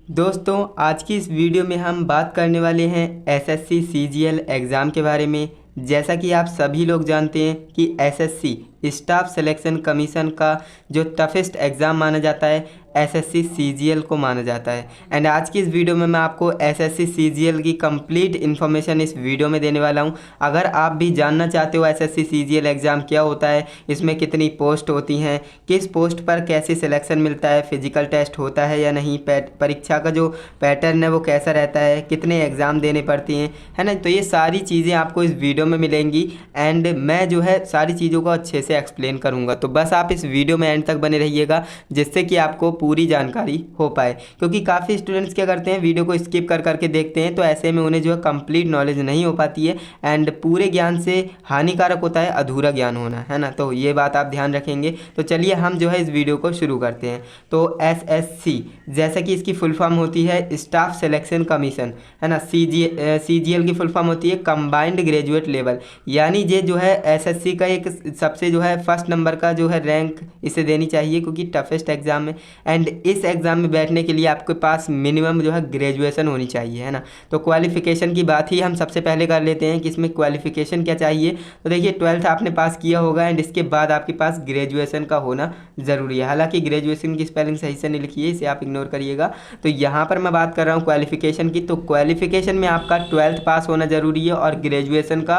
दोस्तों आज की इस वीडियो में हम बात करने वाले हैं एसएससी सीजीएल एग्ज़ाम के बारे में। जैसा कि आप सभी लोग जानते हैं कि एसएससी स्टाफ सिलेक्शन कमीशन का जो टफेस्ट एग्ज़ाम माना जाता है एसएससी सीजीएल को माना जाता है। एंड आज की इस वीडियो में मैं आपको एसएससी सीजीएल की कंप्लीट इन्फॉर्मेशन इस वीडियो में देने वाला हूं। अगर आप भी जानना चाहते हो एसएससी सीजीएल एग्ज़ाम क्या होता है, इसमें कितनी पोस्ट होती हैं, किस पोस्ट पर कैसे सिलेक्शन मिलता है, फिजिकल टेस्ट होता है या नहीं, परीक्षा का जो पैटर्न है वो कैसा रहता है, कितने एग्ज़ाम देने पड़ते हैं, है ना। तो ये सारी चीज़ें आपको इस वीडियो में मिलेंगी एंड मैं जो है सारी चीज़ों को अच्छे से एक्सप्लेन करूँगा। तो बस आप इस वीडियो में एंड तक बने रहिएगा जिससे कि आपको पूरी जानकारी हो पाए, क्योंकि काफ़ी स्टूडेंट्स क्या करते हैं वीडियो को स्किप कर करके देखते हैं, तो ऐसे में उन्हें जो है कंप्लीट नॉलेज नहीं हो पाती है एंड पूरे ज्ञान से हानिकारक होता है अधूरा ज्ञान होना, है ना। तो ये बात आप ध्यान रखेंगे। तो चलिए हम जो है इस वीडियो को शुरू करते हैं। तो एसएससी जैसा कि इसकी फुल फॉर्म होती है स्टाफ सिलेक्शन कमीशन, है ना। सीजीएल की फुल फॉर्म होती है कंबाइंड ग्रेजुएट लेवल, यानी ये जो है एसएससी का एक सबसे जो है फर्स्ट नंबर का जो है रैंक इसे देनी चाहिए, क्योंकि टफेस्ट एग्जाम है एंड इस एग्ज़ाम में बैठने के लिए आपके पास मिनिमम जो है ग्रेजुएशन होनी चाहिए, है ना। तो क्वालिफिकेशन की बात ही हम सबसे पहले कर लेते हैं कि इसमें क्वालिफिकेशन क्या चाहिए। तो देखिए 12th आपने पास किया होगा एंड इसके बाद आपके पास ग्रेजुएशन का होना ज़रूरी है। हालांकि ग्रेजुएशन की स्पेलिंग सही से नहीं लिखी है, इसे आप इग्नोर करिएगा। तो यहाँ पर मैं बात कर रहा हूँ क्वालिफिकेशन की। तो क्वालिफिकेशन में आपका 12th पास होना ज़रूरी है और ग्रेजुएशन का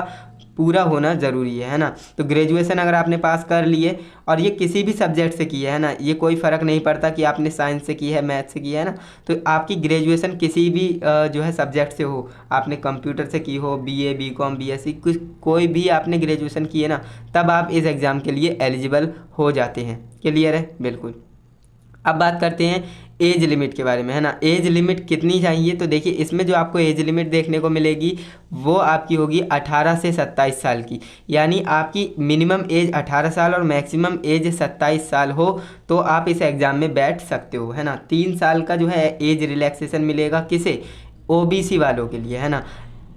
पूरा होना ज़रूरी है ना। तो ग्रेजुएशन अगर आपने पास कर लिए और ये किसी भी सब्जेक्ट से की है ना, ये कोई फ़र्क नहीं पड़ता कि आपने साइंस से की है, मैथ से की है ना, तो आपकी ग्रेजुएशन किसी भी जो है सब्जेक्ट से हो, आपने कंप्यूटर से की हो, बीए, बीकॉम, बीएससी, कोई भी आपने ग्रेजुएशन की है ना, तब आप इस एग्ज़ाम के लिए एलिजिबल हो जाते हैं। क्लियर है? बिल्कुल। अब बात करते हैं एज लिमिट के बारे में, है ना। एज लिमिट कितनी चाहिए? तो देखिए इसमें जो आपको एज लिमिट देखने को मिलेगी वो आपकी होगी 18 से 27 साल की, यानी आपकी मिनिमम एज 18 साल और मैक्सिमम एज 27 साल हो तो आप इस एग्ज़ाम में बैठ सकते हो, है ना। 3 साल का जो है एज रिलैक्सेशन मिलेगा किसे? ओबीसी वालों के लिए, है ना।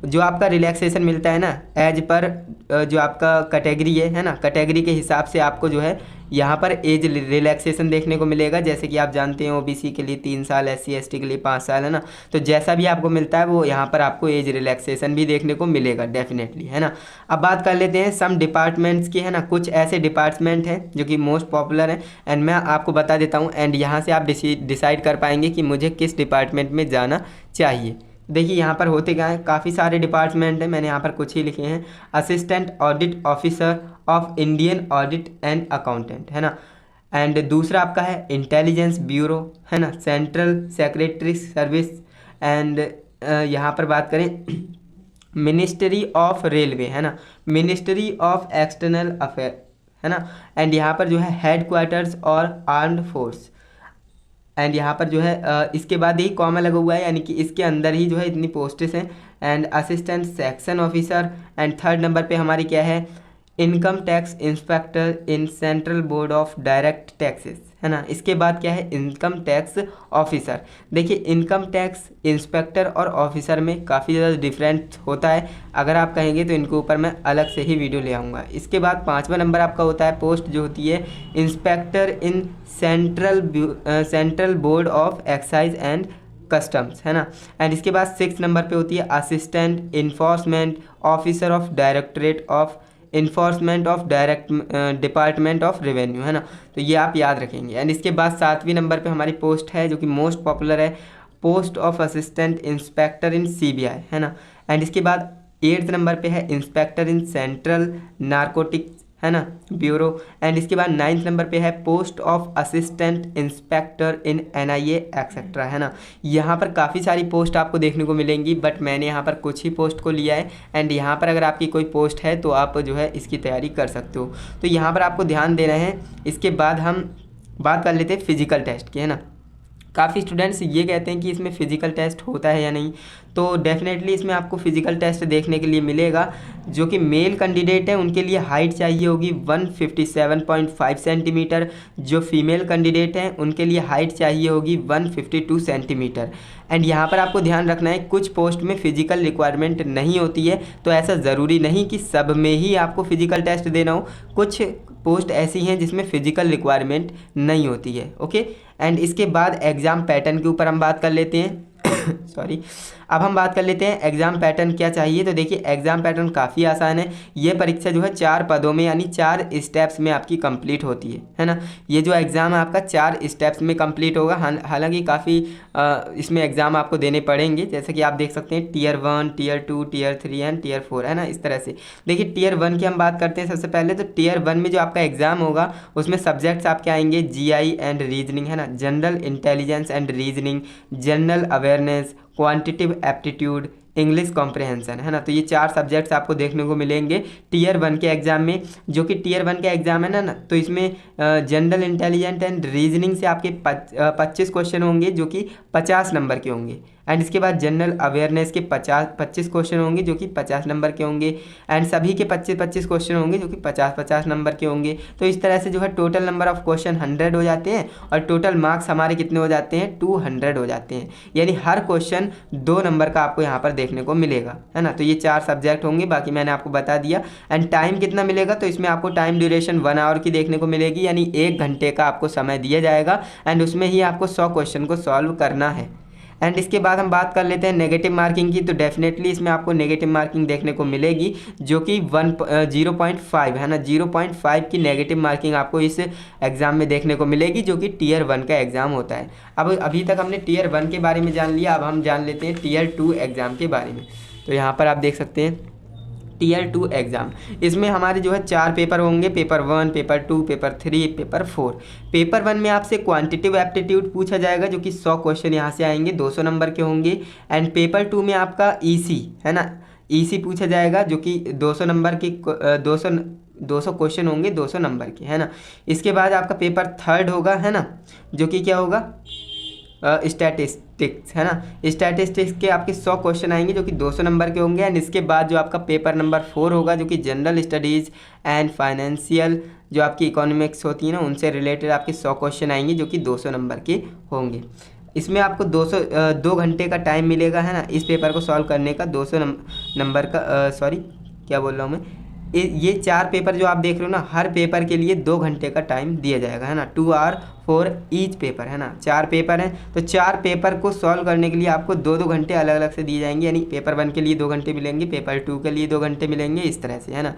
जो आपका रिलैक्सेशन मिलता है ना एज पर जो आपका कैटेगरी है ना, कैटेगरी के हिसाब से आपको जो है यहाँ पर एज रिलैक्सेशन देखने को मिलेगा। जैसे कि आप जानते हैं ओबीसी के लिए 3 साल, एससी एसटी के लिए 5 साल, है ना। तो जैसा भी आपको मिलता है वो यहाँ पर आपको एज रिलैक्सेशन भी देखने को मिलेगा डेफिनेटली, है ना। अब बात कर लेते हैं सम डिपार्टमेंट्स की, है ना। कुछ ऐसे डिपार्टमेंट हैं जो कि मोस्ट पॉपुलर हैं एंड मैं आपको बता देता हूँ एंड यहाँ से आप डिसाइड कर पाएंगे कि मुझे किस डिपार्टमेंट में जाना चाहिए। देखिए यहाँ पर होते क्या हैं, काफ़ी सारे डिपार्टमेंट हैं, मैंने यहाँ पर कुछ ही लिखे हैं। Assistant audit officer of Indian audit and accountant, है ना। एंड दूसरा आपका है इंटेलिजेंस ब्यूरो, है ना। सेंट्रल सेक्रेटरी सर्विस एंड यहाँ पर बात करें मिनिस्ट्री ऑफ रेलवे, है ना। मिनिस्ट्री ऑफ एक्सटर्नल अफेयर, है ना। एंड यहाँ पर जो है हेड क्वार्टर्स और आर्म्ड फोर्स एंड यहाँ पर जो है इसके बाद यही कॉमा लगा हुआ है, यानी कि इसके अंदर ही जो है इतनी पोस्टेस हैं। And assistant section officer and third number पे हमारी क्या है, income tax inspector in central board of direct taxes, है ना। इसके बाद क्या है, इनकम टैक्स ऑफिसर। देखिए इनकम टैक्स इंस्पेक्टर और ऑफिसर में काफ़ी ज़्यादा डिफरेंट होता है, अगर आप कहेंगे तो इनके ऊपर मैं अलग से ही वीडियो ले आऊँगा। इसके बाद 5वां नंबर आपका होता है पोस्ट जो होती है inspector in central board of excise and customs, है ना। एंड इसके बाद 6 नंबर पे होती है assistant enforcement officer of directorate of enforcement of department of revenue, है ना। तो ये आप याद रखेंगे। एंड इसके बाद 7वीं नंबर पे हमारी पोस्ट है जो कि मोस्ट पॉपुलर है, post of assistant inspector in CBI, है ना। एंड इसके बाद 8th नंबर पे है इंस्पेक्टर इन सेंट्रल नारकोटिक्स, है ना, ब्यूरो। एंड इसके बाद 9th नंबर पे है post of assistant inspector in NIA etcetera, है ना। यहाँ पर काफ़ी सारी पोस्ट आपको देखने को मिलेंगी, बट मैंने यहाँ पर कुछ ही पोस्ट को लिया है एंड यहाँ पर अगर आपकी कोई पोस्ट है तो आप जो है इसकी तैयारी कर सकते हो। तो यहाँ पर आपको ध्यान देना है। इसके बाद हम बात कर लेते हैं फिजिकल टेस्ट की, है ना। काफ़ी स्टूडेंट्स ये कहते हैं कि इसमें फ़िज़िकल टेस्ट होता है या नहीं, तो डेफिनेटली इसमें आपको फ़िज़िकल टेस्ट देखने के लिए मिलेगा। जो कि मेल कैंडिडेट हैं उनके लिए हाइट चाहिए होगी 157.5 सेंटीमीटर, जो फीमेल कैंडिडेट हैं उनके लिए हाइट चाहिए होगी 152 सेंटीमीटर। एंड यहाँ पर आपको ध्यान रखना है कुछ पोस्ट में फ़िज़िकल रिक्वायरमेंट नहीं होती है, तो ऐसा ज़रूरी नहीं कि सब में ही आपको फ़िज़िकल टेस्ट देना हो। कुछ पोस्ट ऐसी हैं जिसमें फ़िज़िकल रिक्वायरमेंट नहीं होती है। ओके। एंड इसके बाद एग्ज़ाम पैटर्न के ऊपर हम बात कर लेते हैं। सॉरी, अब हम बात कर लेते हैं एग्ज़ाम पैटर्न क्या चाहिए। तो देखिए एग्ज़ाम पैटर्न काफ़ी आसान है। ये परीक्षा जो है 4 पदों में यानी 4 स्टेप्स में आपकी कंप्लीट होती है ना। ये जो एग्ज़ाम है आपका 4 स्टेप्स में कंप्लीट होगा। हालांकि काफ़ी इसमें एग्ज़ाम आपको देने पड़ेंगे, जैसे कि आप देख सकते हैं tier 1, tier 2, tier 3 and tier 4, है ना। इस तरह से देखिए टियर 1 की हम बात करते हैं सबसे पहले। तो टियर 1 में जो आपका एग्ज़ाम होगा उसमें सब्जेक्ट्स आपके आएंगे GI एंड रीजनिंग, है ना, general intelligence and reasoning, general awareness, quantitative aptitude, English comprehension, है ना। तो ये 4 सब्जेक्ट्स आपको देखने को मिलेंगे टियर 1 के एग्ज़ाम में। जो कि टियर 1 का एग्ज़ाम है ना, तो इसमें जनरल इंटेलिजेंस एंड रीजनिंग से आपके 25 क्वेश्चन होंगे जो कि 50 नंबर के होंगे। एंड इसके बाद जनरल अवेयरनेस के 25 क्वेश्चन होंगे जो कि 50 नंबर के होंगे। एंड सभी के 25 क्वेश्चन होंगे जो कि 50 नंबर के होंगे। तो इस तरह से जो है टोटल नंबर ऑफ क्वेश्चन 100 हो जाते हैं और टोटल मार्क्स हमारे कितने हो जाते हैं, 200 हो जाते हैं। यानी हर क्वेश्चन 2 नंबर का आपको यहाँ पर देखने को मिलेगा, है ना। तो ये 4 सब्जेक्ट होंगे, बाकी मैंने आपको बता दिया। एंड टाइम कितना मिलेगा, तो इसमें आपको टाइम ड्यूरेशन 1 आवर की देखने को मिलेगी, यानी 1 घंटे का आपको समय दिया जाएगा। एंड उसमें ही आपको 100 क्वेश्चन को सॉल्व करना है। एंड इसके बाद हम बात कर लेते हैं नेगेटिव मार्किंग की। तो डेफिनेटली इसमें आपको नेगेटिव मार्किंग देखने को मिलेगी जो कि 0.5, है ना, 0.5 की नेगेटिव मार्किंग आपको इस एग्ज़ाम में देखने को मिलेगी जो कि टियर 1 का एग्ज़ाम होता है। अब अभी तक हमने टियर 1 के बारे में जान लिया, अब हम जान लेते हैं टियर 2 एग्ज़ाम के बारे में। तो यहाँ पर आप देख सकते हैं टियर 2 एग्ज़ाम, इसमें हमारे जो है 4 पेपर होंगे, paper 1, paper 2, paper 3, paper 4। Paper 1 में आपसे क्वांटिटिव एप्टीट्यूड पूछा जाएगा जो कि 100 क्वेश्चन यहाँ से आएंगे, 200 नंबर के होंगे। एंड पेपर 2 में आपका EC, है ना, EC पूछा जाएगा जो कि 200 नंबर के 200 क्वेश्चन होंगे, 200 नंबर के, है ना। इसके बाद आपका पेपर 3 होगा, है ना, जो कि क्या होगा, स्टैटिस्टिक्स, है ना। स्टैटिस्टिक्स के आपके 100 क्वेश्चन आएंगे जो कि 200 नंबर के होंगे। एंड इसके बाद जो आपका पेपर नंबर 4 होगा जो कि जनरल स्टडीज़ एंड फाइनेंशियल, जो आपकी इकोनॉमिक्स होती है ना, उनसे रिलेटेड आपके 100 क्वेश्चन आएंगे जो कि 200 नंबर के होंगे। इसमें आपको 2 घंटे का टाइम मिलेगा, है ना, इस पेपर को सॉल्व करने का। 200 नंबर का, सॉरी क्या बोल रहा हूँ मैं, ये 4 पेपर जो आप देख रहे हो ना, हर पेपर के लिए 2 घंटे का टाइम दिया जाएगा, है ना, 2 आवर फॉर ईच पेपर, है ना। 4 पेपर हैं, तो 4 पेपर को सॉल्व करने के लिए आपको 2-2 घंटे अलग अलग से दिए जाएंगे। यानी पेपर 1 के लिए 2 घंटे मिलेंगे, पेपर 2 के लिए 2 घंटे मिलेंगे, इस तरह से, है ना।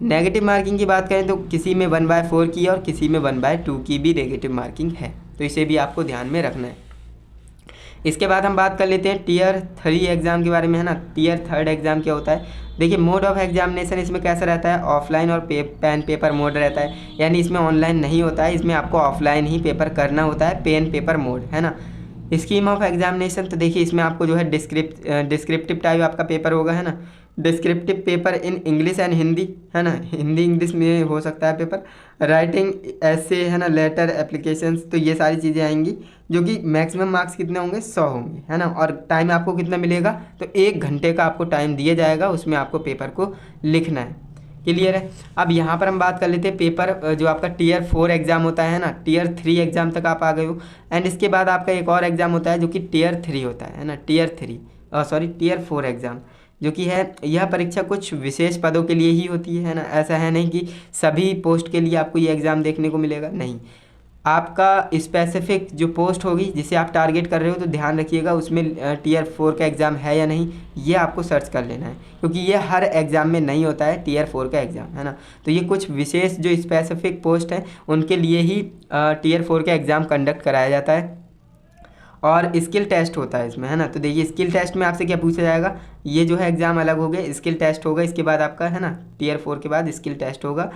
नेगेटिव मार्किंग की बात करें तो किसी में 1/4 की और किसी में 1/2 की भी नेगेटिव मार्किंग है, तो इसे भी आपको ध्यान में रखना है। इसके बाद हम बात कर लेते हैं टियर 3 एग्ज़ाम के बारे में, है ना। टियर 3 एग्ज़ाम क्या होता है, देखिए मोड ऑफ एग्जामिनेशन इसमें कैसा रहता है, ऑफलाइन और पेन पेपर मोड रहता है। यानी इसमें ऑनलाइन नहीं होता है, इसमें आपको ऑफलाइन ही पेपर करना होता है, पेन पेपर मोड, है ना। स्कीम ऑफ एग्जामिनेशन, तो देखिए इसमें आपको जो है डिस्क्रिप्टिव टाइप आपका पेपर होगा, है ना। Descriptive paper in English and Hindi, है ना, हिंदी इंग्लिश में हो सकता है पेपर। राइटिंग ऐसे, है ना, लेटर, एप्लीकेशंस, तो ये सारी चीज़ें आएंगी जो कि मैक्सिमम मार्क्स कितने होंगे, 100 होंगे, है ना। और टाइम आपको कितना मिलेगा, तो 1 घंटे का आपको टाइम दिया जाएगा, उसमें आपको पेपर को लिखना है। क्लियर है। अब यहाँ पर हम बात कर लेते हैं पेपर जो आपका टियर 4 एग्ज़ाम होता है ना, टियर 3 एग्ज़ाम तक आप आ गए हो। एंड इसके बाद आपका एक और एग्ज़ाम होता है जो कि टियर 3 होता है ना, टियर 4 एग्ज़ाम, जो कि है यह परीक्षा कुछ विशेष पदों के लिए ही होती है ना। ऐसा है नहीं कि सभी पोस्ट के लिए आपको ये एग्ज़ाम देखने को मिलेगा, नहीं। आपका स्पेसिफिक जो पोस्ट होगी जिसे आप टारगेट कर रहे हो, तो ध्यान रखिएगा उसमें टियर 4 का एग्ज़ाम है या नहीं, ये आपको सर्च कर लेना है, क्योंकि ये हर एग्ज़ाम में नहीं होता है टियर 4 का एग्ज़ाम, है ना। तो ये कुछ विशेष जो स्पेसिफिक पोस्ट हैं उनके लिए ही टियर 4 का एग्ज़ाम कंडक्ट कराया जाता है। और स्किल टेस्ट होता है इसमें, है ना। तो देखिए स्किल टेस्ट में आपसे क्या पूछा जाएगा, ये जो है एग्ज़ाम अलग हो गया, स्किल टेस्ट होगा इसके बाद आपका, है ना। टियर 4 के बाद स्किल टेस्ट होगा।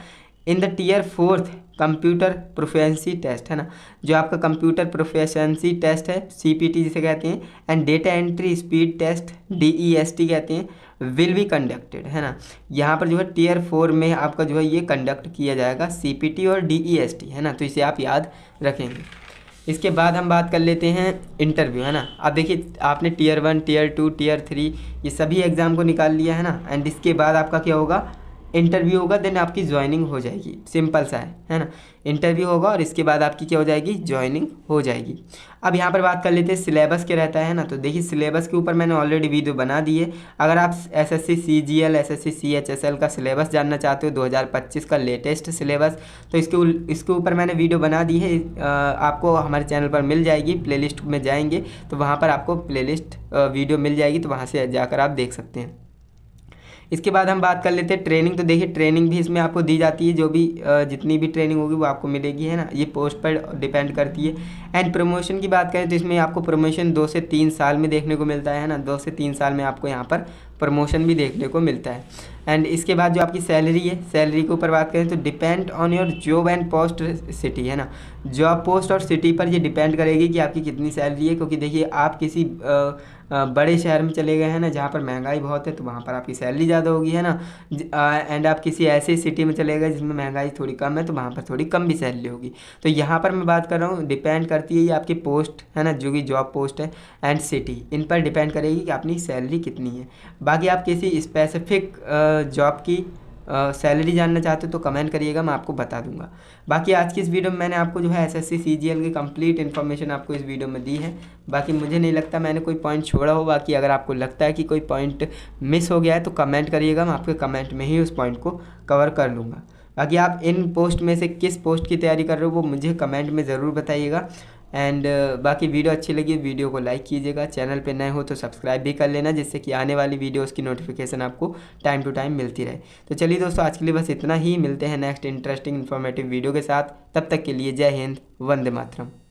In the tier 4 computer proficiency test, है ना, जो आपका कंप्यूटर प्रोफिशिएंसी टेस्ट है, CPT जिसे कहते हैं, and data entry speed test, DEST कहते हैं, विल बी कंडक्टेड, है ना। यहाँ पर जो है टियर 4 में आपका जो है ये कंडक्ट किया जाएगा, CPT और DEST, है ना। तो इसे आप याद रखेंगे। इसके बाद हम बात कर लेते हैं इंटरव्यू, है ना। अब देखिए आपने टियर 1, टियर 2, टियर 3 ये सभी एग्ज़ाम को निकाल लिया, है ना। एंड इसके बाद आपका क्या होगा, इंटरव्यू होगा, देन आपकी ज्वाइनिंग हो जाएगी। सिंपल सा है ना। इंटरव्यू होगा और इसके बाद आपकी क्या हो जाएगी, ज्वाइनिंग हो जाएगी। अब यहाँ पर बात कर लेते हैं सिलेबस क्या रहता है ना। तो देखिए सिलेबस के ऊपर मैंने ऑलरेडी वीडियो बना दी है। अगर आप एसएससी सीजीएल, एसएससी सीएचएसएल का सिलेबस जानना चाहते हो 2025 का लेटेस्ट सिलेबस, तो इसके ऊपर मैंने वीडियो बना दी है। आपको हमारे चैनल पर मिल जाएगी, प्लेलिस्ट में जाएंगे तो वहाँ पर आपको प्लेलिस्ट वीडियो मिल जाएगी, तो वहाँ से जाकर आप देख सकते हैं। इसके बाद हम बात कर लेते हैं ट्रेनिंग। तो देखिए ट्रेनिंग भी इसमें आपको दी जाती है, जो भी जितनी भी ट्रेनिंग होगी वो आपको मिलेगी, है ना। ये पोस्ट पर डिपेंड करती है। एंड प्रमोशन की बात करें तो इसमें आपको प्रमोशन 2 से 3 साल में देखने को मिलता है ना। 2 से 3 साल में आपको यहाँ पर प्रमोशन भी देखने को मिलता है। एंड इसके बाद जो आपकी सैलरी है, सैलरी के ऊपर बात करें तो depend on your job and post city, है ना। जॉब पोस्ट और सिटी पर ये डिपेंड करेगी कि आपकी कितनी सैलरी है। क्योंकि देखिए आप किसी बड़े शहर में चले गए हैं ना जहाँ पर महंगाई बहुत है, तो वहाँ पर आपकी सैलरी ज़्यादा होगी, है ना। एंड आप किसी ऐसे सिटी में चले गए जिसमें महंगाई थोड़ी कम है, तो वहाँ पर थोड़ी कम भी सैलरी होगी। तो यहाँ पर मैं बात कर रहा हूँ, डिपेंड करती है ये आपकी पोस्ट, है ना, जो कि जॉब पोस्ट है एंड सिटी, इन पर डिपेंड करेगी कि अपनी सैलरी कितनी है। बाकी आप किसी स्पेसिफिक जॉब की सैलरी जानना चाहते हो तो कमेंट करिएगा, मैं आपको बता दूंगा। बाकी आज की इस वीडियो में मैंने आपको जो है एसएससी सीजीएल की कंप्लीट इन्फॉर्मेशन आपको इस वीडियो में दी है। बाकी मुझे नहीं लगता मैंने कोई पॉइंट छोड़ा हो। बाकी अगर आपको लगता है कि कोई पॉइंट मिस हो गया है तो कमेंट करिएगा, मैं आपके कमेंट में ही उस पॉइंट को कवर कर लूँगा। बाकी आप इन पोस्ट में से किस पोस्ट की तैयारी कर रहे हो वो मुझे कमेंट में ज़रूर बताइएगा। एंड बाकी वीडियो अच्छी लगी वीडियो को लाइक कीजिएगा, चैनल पे नए हो तो सब्सक्राइब भी कर लेना, जिससे कि आने वाली वीडियोस की नोटिफिकेशन आपको टाइम टू टाइम मिलती रहे। तो चलिए दोस्तों, आज के लिए बस इतना ही। मिलते हैं नेक्स्ट इंटरेस्टिंग इन्फॉर्मेटिव वीडियो के साथ। तब तक के लिए जय हिंद, वंदे मातरम।